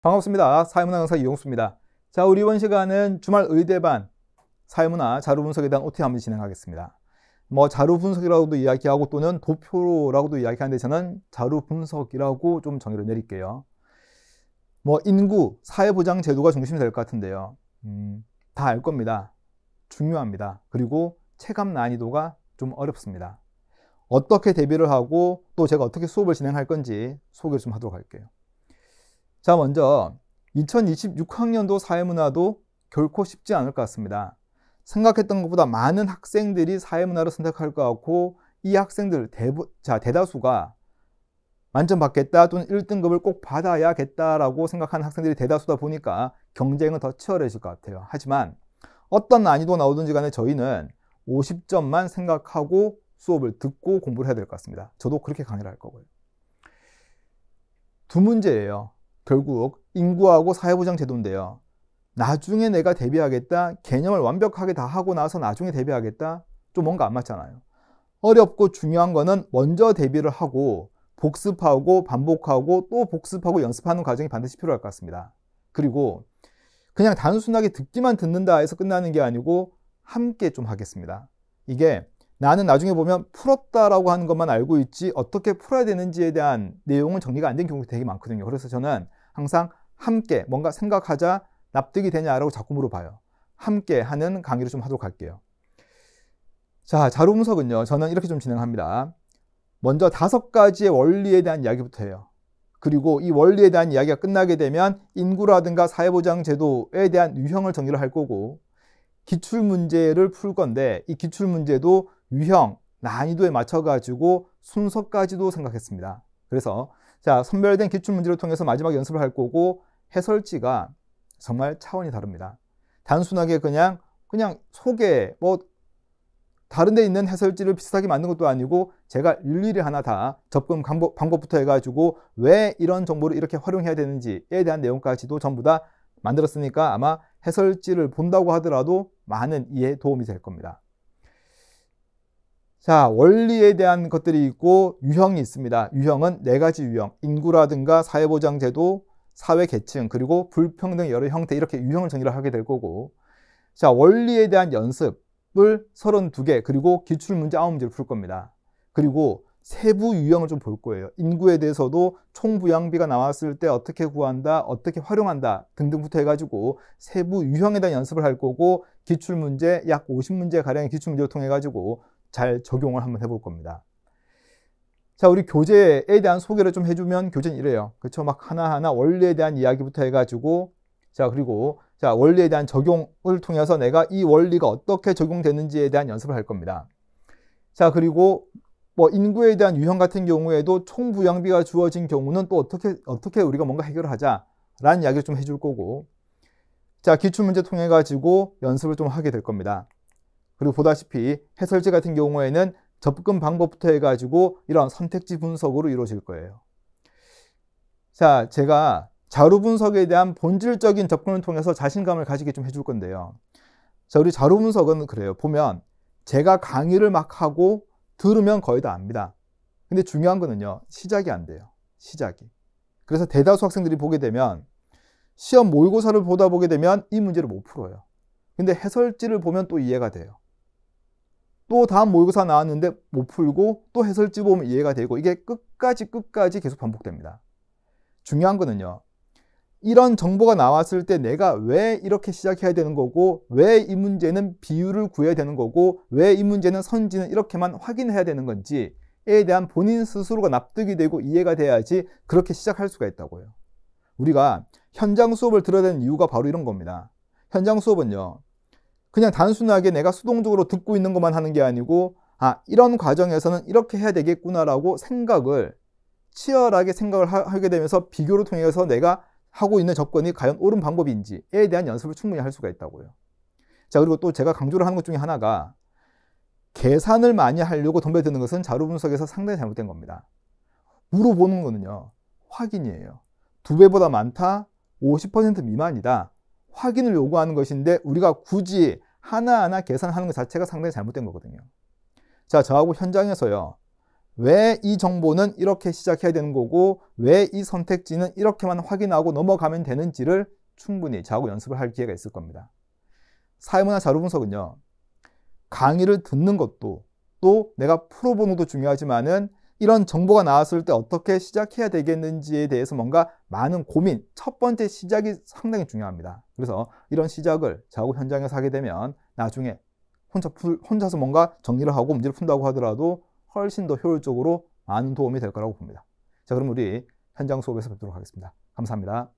반갑습니다. 사회문화 강사 이용수입니다. 자, 우리 이번 시간은 주말 의대반 사회문화 자료 분석에 대한 OT 한번 진행하겠습니다. 자료 분석이라고도 이야기하고 또는 도표라고도 이야기하는데 저는 자료 분석이라고 좀 정의를 내릴게요. 인구, 사회보장 제도가 중심이 될 것 같은데요. 다 알 겁니다. 중요합니다. 그리고 체감 난이도가 좀 어렵습니다. 어떻게 대비를 하고 또 제가 어떻게 수업을 진행할 건지 소개를 좀 하도록 할게요. 자, 먼저 2026학년도 사회문화도 결코 쉽지 않을 것 같습니다. 생각했던 것보다 많은 학생들이 사회문화를 선택할 것 같고 이 학생들 대다수가 만점 받겠다 또는 1등급을 꼭 받아야겠다라고 생각하는 학생들이 대다수다 보니까 경쟁은 더 치열해질 것 같아요. 하지만 어떤 난이도가 나오든지 간에 저희는 50점만 생각하고 수업을 듣고 공부를 해야 될 것 같습니다. 저도 그렇게 강의를 할 거고요. 두 문제예요. 결국 인구하고 사회보장 제도인데요. 나중에 내가 대비하겠다, 개념을 완벽하게 다 하고 나서 나중에 대비하겠다, 좀 뭔가 안 맞잖아요. 어렵고 중요한 거는 먼저 대비를 하고 복습하고 반복하고 또 복습하고 연습하는 과정이 반드시 필요할 것 같습니다. 그리고 그냥 단순하게 듣기만 듣는다 해서 끝나는 게 아니고 함께 좀 하겠습니다. 이게 나는 나중에 보면 풀었다라고 하는 것만 알고 있지 어떻게 풀어야 되는지에 대한 내용은 정리가 안 된 경우가 되게 많거든요. 그래서 저는 항상 함께 뭔가 생각하자 납득이 되냐라고 자꾸 물어봐요. 함께 하는 강의를 좀 하도록 할게요. 자, 자료 분석은요. 저는 이렇게 좀 진행합니다. 먼저 5가지의 원리에 대한 이야기부터 해요. 그리고 이 원리에 대한 이야기가 끝나게 되면 인구라든가 사회보장 제도에 대한 유형을 정리를 할 거고 기출문제를 풀 건데 이 기출문제도 유형, 난이도에 맞춰가지고 순서까지도 생각했습니다. 그래서 자, 선별된 기출문제를 통해서 마지막 연습을 할 거고 해설지가 정말 차원이 다릅니다. 단순하게 그냥 소개, 다른 데 있는 해설지를 비슷하게 만든 것도 아니고 제가 일일이 하나 다 접근 방법부터 해가지고 왜 이런 정보를 이렇게 활용해야 되는지에 대한 내용까지도 전부 다 만들었으니까 아마 해설지를 본다고 하더라도 많은 이해에 도움이 될 겁니다. 자, 원리에 대한 것들이 있고 유형이 있습니다. 유형은 4가지 유형, 인구라든가 사회보장제도, 사회계층, 그리고 불평등 여러 형태 이렇게 유형을 정리를 하게 될 거고 자, 원리에 대한 연습을 32개 그리고 기출문제 9문제를 풀 겁니다. 그리고 세부 유형을 좀 볼 거예요. 인구에 대해서도 총부양비가 나왔을 때 어떻게 구한다, 어떻게 활용한다 등등부터 해가지고 세부 유형에 대한 연습을 할 거고 기출문제 약 50문제 가량의 기출문제를 통해 가지고 잘 적용을 한번 해볼 겁니다. 자, 우리 교재에 대한 소개를 좀 해주면 교재는 이래요. 그렇죠? 막 하나하나 원리에 대한 이야기부터 해가지고 자, 그리고 자, 원리에 대한 적용을 통해서 내가 이 원리가 어떻게 적용되는지에 대한 연습을 할 겁니다. 자, 그리고 인구에 대한 유형 같은 경우에도 총부양비가 주어진 경우는 또 어떻게 우리가 뭔가 해결을 하자라는 이야기를 좀 해줄 거고 자, 기출문제 통해 가지고 연습을 좀 하게 될 겁니다. 그리고 보다시피 해설지 같은 경우에는 접근 방법부터 해가지고 이런 선택지 분석으로 이루어질 거예요. 자, 제가 자료 분석에 대한 본질적인 접근을 통해서 자신감을 가지게 좀 해줄 건데요. 자, 우리 자료 분석은 그래요. 보면 제가 강의를 막 하고 들으면 거의 다 압니다. 근데 중요한 거는요. 시작이 안 돼요. 시작이. 그래서 대다수 학생들이 보게 되면 시험 모의고사를 보게 되면 이 문제를 못 풀어요. 근데 해설지를 보면 또 이해가 돼요. 또 다음 모의고사 나왔는데 못 풀고 또 해설지 보면 이해가 되고 이게 끝까지 계속 반복됩니다. 중요한 거는요. 이런 정보가 나왔을 때 내가 왜 이렇게 시작해야 되는 거고 왜 이 문제는 비율을 구해야 되는 거고 왜 이 문제는 선지는 이렇게만 확인해야 되는 건지에 대한 본인 스스로가 납득이 되고 이해가 돼야지 그렇게 시작할 수가 있다고요. 우리가 현장 수업을 들어야 되는 이유가 바로 이런 겁니다. 현장 수업은요. 그냥 단순하게 내가 수동적으로 듣고 있는 것만 하는 게 아니고 이런 과정에서는 이렇게 해야 되겠구나라고 치열하게 생각을 하게 되면서 비교를 통해서 내가 하고 있는 접근이 과연 옳은 방법인지에 대한 연습을 충분히 할 수가 있다고요. 자, 그리고 또 제가 강조를 하는 것 중에 하나가 계산을 많이 하려고 덤벼드는 것은 자료 분석에서 상당히 잘못된 겁니다. 물어보는 거는요. 확인이에요. 2배보다 많다, 50% 미만이다. 확인을 요구하는 것인데 우리가 굳이 하나하나 계산하는 것 자체가 상당히 잘못된 거거든요. 자, 저하고 현장에서요. 왜 이 정보는 이렇게 시작해야 되는 거고 왜 이 선택지는 이렇게만 확인하고 넘어가면 되는지를 충분히 자고 연습을 할 기회가 있을 겁니다. 사회문화 자료 분석은요, 강의를 듣는 것도 또 내가 풀어보는 것도 중요하지만은 이런 정보가 나왔을 때 어떻게 시작해야 되겠는지에 대해서 뭔가 많은 고민, 첫 번째 시작이 상당히 중요합니다. 그래서 이런 시작을 자고 현장에서 하게 되면 나중에 혼자서 뭔가 정리를 하고 문제를 푼다고 하더라도 훨씬 더 효율적으로 많은 도움이 될 거라고 봅니다. 자, 그럼 우리 현장 수업에서 뵙도록 하겠습니다. 감사합니다.